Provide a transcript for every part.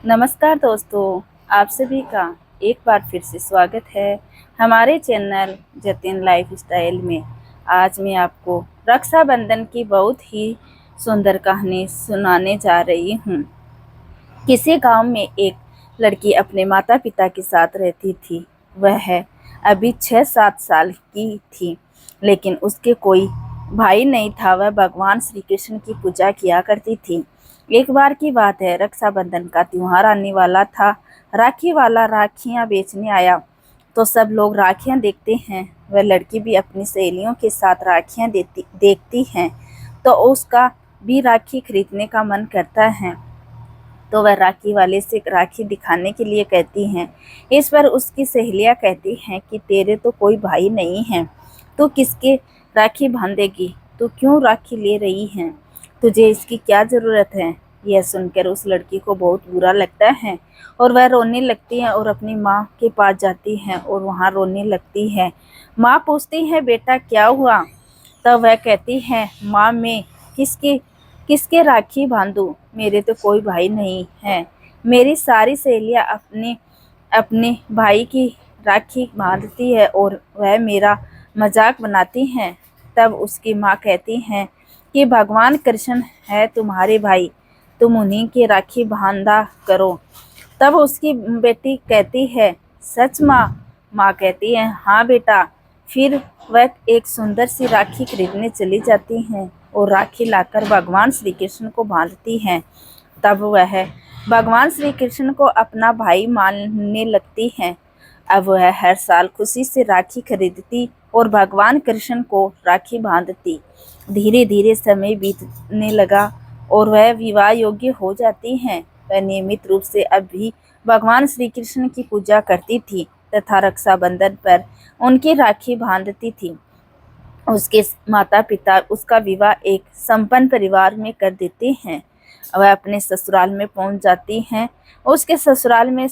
नमस्कार दोस्तों, आप सभी का एक बार फिर से स्वागत है हमारे चैनल जतिन लाइफ स्टाइल में। आज मैं आपको रक्षाबंधन की बहुत ही सुंदर कहानी सुनाने जा रही हूँ। किसी गांव में एक लड़की अपने माता पिता के साथ रहती थी। वह अभी 6-7 साल की थी, लेकिन उसके कोई भाई नहीं था। वह भगवान श्री कृष्ण की पूजा किया करती थी। एक बार की बात है, रक्षाबंधन का त्योहार आने वाला था। राखी वाला राखियां बेचने आया तो सब लोग राखियां देखते हैं। वह लड़की भी अपनी सहेलियों के साथ राखियां देखती हैं, तो उसका भी राखी खरीदने का मन करता है। तो वह राखी वाले से राखी दिखाने के लिए कहती हैं। इस पर उसकी सहेलियां कहती हैं कि तेरे तो कोई भाई नहीं है, तू किसके राखी बांधेगी? तू क्यों राखी ले रही है? तुझे इसकी क्या ज़रूरत है? यह सुनकर उस लड़की को बहुत बुरा लगता है और वह रोने लगती है और अपनी माँ के पास जाती है और वहाँ रोने लगती है। माँ पूछती है, बेटा क्या हुआ? तब वह कहती है, माँ मैं किसकी किसके राखी बांधूं? मेरे तो कोई भाई नहीं है। मेरी सारी सहेलियां अपने अपने भाई की राखी बांधती है और वह मेरा मजाक बनाती हैं। तब उसकी माँ कहती हैं कि भगवान कृष्ण है तुम्हारे भाई, तुम उन्हीं की राखी बांधा करो। तब उसकी बेटी कहती है, सच माँ? माँ कहती है, हाँ बेटा। फिर वह एक सुंदर सी राखी खरीदने चली जाती हैं और राखी लाकर भगवान श्री कृष्ण को बांधती हैं। तब वह भगवान श्री कृष्ण को अपना भाई मानने लगती हैं। अब वह हर साल खुशी से राखी खरीदती और भगवान कृष्ण को राखी बांधती। धीरे धीरे समय बीतने लगा और वह विवाह योग्य हो जाती हैं। वह नियमित रूप से अब भी भगवान श्री कृष्ण की पूजा करती थी तथा रक्षाबंधन पर उनकी राखी बांधती थी। उसके माता पिता उसका विवाह एक संपन्न परिवार में कर देते हैं। वह अपने ससुराल में पहुंच जाती हैं। उसके ससुराल में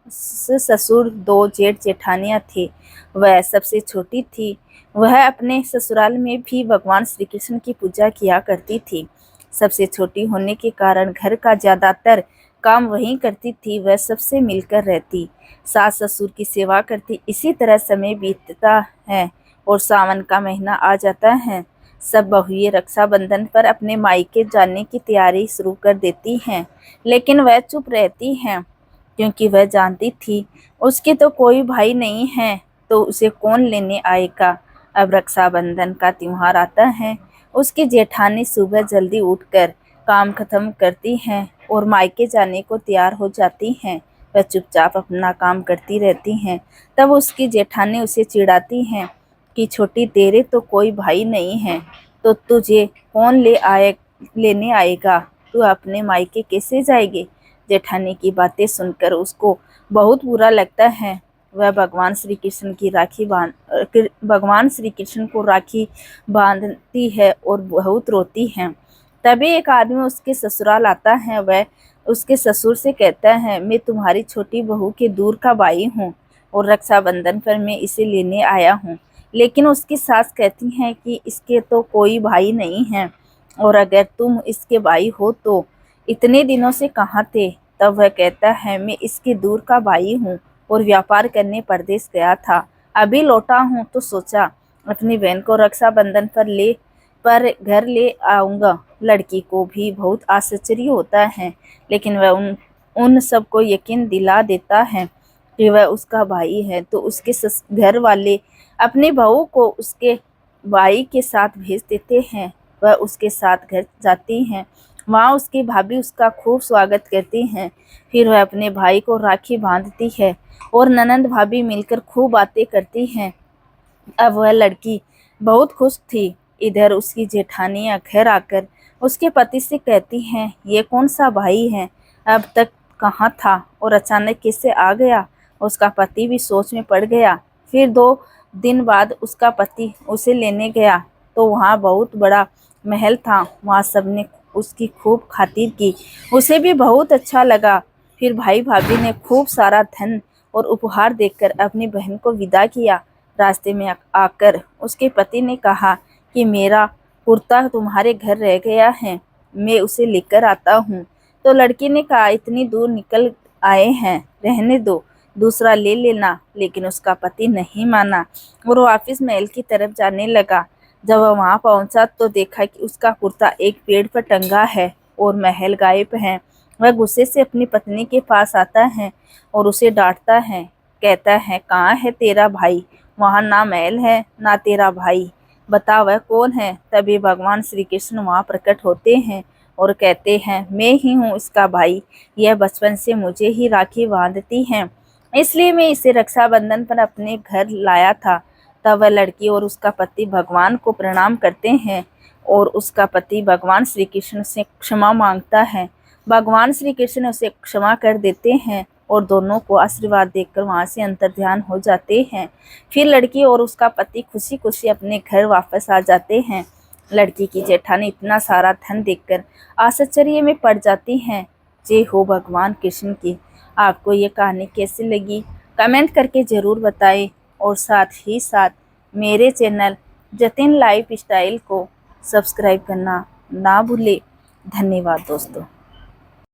ससुर, 2 जेठ जेठानियां थे। वह सबसे छोटी थी। वह अपने ससुराल में भी भगवान श्री कृष्ण की पूजा किया करती थी। सबसे छोटी होने के कारण घर का ज़्यादातर काम वही करती थी। वह सबसे मिलकर रहती, सास ससुर की सेवा करती। इसी तरह समय बीतता है और सावन का महीना आ जाता है। सब बहुएं रक्षाबंधन पर अपने मायके जाने की तैयारी शुरू कर देती हैं, लेकिन वह चुप रहती हैं क्योंकि वह जानती थी उसके तो कोई भाई नहीं है, तो उसे कौन लेने आएगा। अब रक्षाबंधन का त्योहार आता है। उसकी जेठानी सुबह जल्दी उठकर काम खत्म करती हैं और मायके जाने को तैयार हो जाती हैं। वह चुपचाप अपना काम करती रहती हैं। तब उसकी जेठानी उसे चिढ़ाती हैं कि छोटी, तेरे तो कोई भाई नहीं है, तो तुझे कौन लेने आएगा? तू अपने मायके कैसे जाएगी? जेठानी की बातें सुनकर उसको बहुत बुरा लगता है। वह भगवान श्री कृष्ण को राखी बांधती है और बहुत रोती है। तभी एक आदमी उसके ससुराल आता है। वह उसके ससुर से कहता है, मैं तुम्हारी छोटी बहू के दूर का भाई हूँ और रक्षाबंधन पर मैं इसे लेने आया हूँ। लेकिन उसकी सास कहती हैं कि इसके तो कोई भाई नहीं है, और अगर तुम इसके भाई हो तो इतने दिनों से कहाँ थे? तब वह कहता है, मैं इसके दूर का भाई हूँ और व्यापार करने परदेश गया था। अभी लौटा हूँ तो सोचा अपनी बहन को रक्षाबंधन पर घर ले आऊँगा। लड़की को भी बहुत आश्चर्य होता है, लेकिन वह उन सबको यकीन दिला देता है कि वह उसका भाई है। तो उसके घर वाले अपनी बहू को उसके भाई के साथ भेज देते हैं। वह उसके साथ घर जाती हैं। वहाँ उसकी भाभी उसका खूब स्वागत करती हैं। फिर वह अपने भाई को राखी बांधती है और ननंद भाभी मिलकर खूब बातें करती हैं। अब वह लड़की बहुत खुश थी। इधर उसकी जेठानियाँ घर आकर उसके पति से कहती हैं, ये कौन सा भाई है? अब तक कहाँ था और अचानक कैसे आ गया? उसका पति भी सोच में पड़ गया। फिर 2 दिन बाद उसका पति उसे लेने गया तो वहाँ बहुत बड़ा महल था। वहाँ सबने उसकी खूब खातिर की। उसे भी बहुत अच्छा लगा। फिर भाई भाभी ने खूब सारा धन और उपहार देकर अपनी बहन को विदा किया। रास्ते में आकर उसके पति ने कहा कि मेरा कुर्ता तुम्हारे घर रह गया है, मैं उसे लेकर आता हूँ। तो लड़की ने कहा, इतनी दूर निकल आए हैं, रहने दो, दूसरा ले लेना। लेकिन उसका पति नहीं माना और वो वापस महल की तरफ जाने लगा। जब वह वहां पहुंचा तो देखा कि उसका कुर्ता एक पेड़ पर टंगा है और महल गायब है। वह गुस्से से अपनी पत्नी के पास आता है और उसे डांटता है, कहता है, कहाँ है तेरा भाई? वहां ना महल है ना तेरा भाई, बता वह कौन है? तभी भगवान श्री कृष्ण वहां प्रकट होते हैं और कहते हैं, मैं ही हूँ इसका भाई। यह बचपन से मुझे ही राखी बांधती है, इसलिए मैं इसे रक्षाबंधन पर अपने घर लाया था। तब वह लड़की और उसका पति भगवान को प्रणाम करते हैं और उसका पति भगवान श्री कृष्ण से क्षमा मांगता है। भगवान श्री कृष्ण उसे क्षमा कर देते हैं और दोनों को आशीर्वाद देकर वहां से अंतर्ध्यान हो जाते हैं। फिर लड़की और उसका पति खुशी खुशी अपने घर वापस आ जाते हैं। लड़की की जेठानी इतना सारा धन देखकर आश्चर्य में पड़ जाती हैं। जय हो भगवान कृष्ण की। आपको ये कहानी कैसी लगी कमेंट करके ज़रूर बताएं और साथ ही साथ मेरे चैनल जतिन लाइफ स्टाइल को सब्सक्राइब करना ना भूलें। धन्यवाद दोस्तों।